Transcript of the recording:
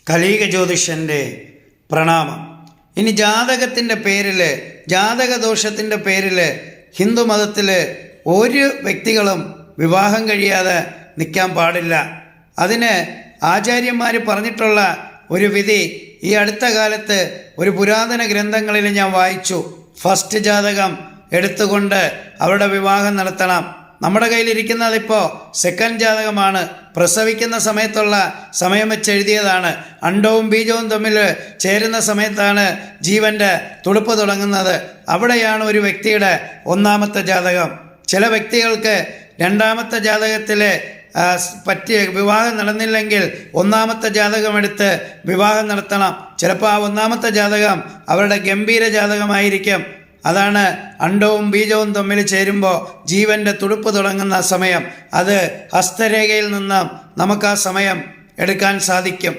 കലീക ജ്യോതിഷൻ്റെ പ്രണാമം. ഇനി ജാതകത്തിൻ്റെ പേരിൽ, ജാതകദോഷത്തിൻ്റെ പേരിൽ ഹിന്ദു മതത്തിൽ ഒരു വ്യക്തികളും വിവാഹം കഴിയാതെ നിൽക്കാൻ പാടില്ല. അതിന് ആചാര്യന്മാർ പറഞ്ഞിട്ടുള്ള ഒരു വിധി ഈ അടുത്ത കാലത്ത് ഒരു പുരാതന ഗ്രന്ഥങ്ങളിൽ ഞാൻ വായിച്ചു. ഫസ്റ്റ് ജാതകം എടുത്തുകൊണ്ട് അവരുടെ വിവാഹം നടത്തണം. നമ്മുടെ കയ്യിലിരിക്കുന്നത് ഇപ്പോൾ സെക്കൻഡ് ജാതകമാണ്. പ്രസവിക്കുന്ന സമയത്തുള്ള സമയം വെച്ച് എഴുതിയതാണ്. അണ്ടവും ബീജവും തമ്മിൽ ചേരുന്ന സമയത്താണ് ജീവൻ്റെ തുടുപ്പ് തുടങ്ങുന്നത്. അവിടെയാണ് ഒരു വ്യക്തിയുടെ ഒന്നാമത്തെ ജാതകം. ചില വ്യക്തികൾക്ക് രണ്ടാമത്തെ ജാതകത്തിൽ പറ്റിയ വിവാഹം നടന്നില്ലെങ്കിൽ ഒന്നാമത്തെ ജാതകം എടുത്ത് വിവാഹം നടത്തണം. ചിലപ്പോൾ ആ ഒന്നാമത്തെ ജാതകം അവരുടെ ഗംഭീര ജാതകമായിരിക്കും. അതാണ് അണ്ടവും ബീജവും തമ്മിൽ ചേരുമ്പോൾ ജീവൻ്റെ തുടുപ്പ് തുടങ്ങുന്ന സമയം. അത് ഹസ്തരേഖയിൽ നിന്നും നമുക്ക് ആ സമയം എടുക്കാൻ സാധിക്കും.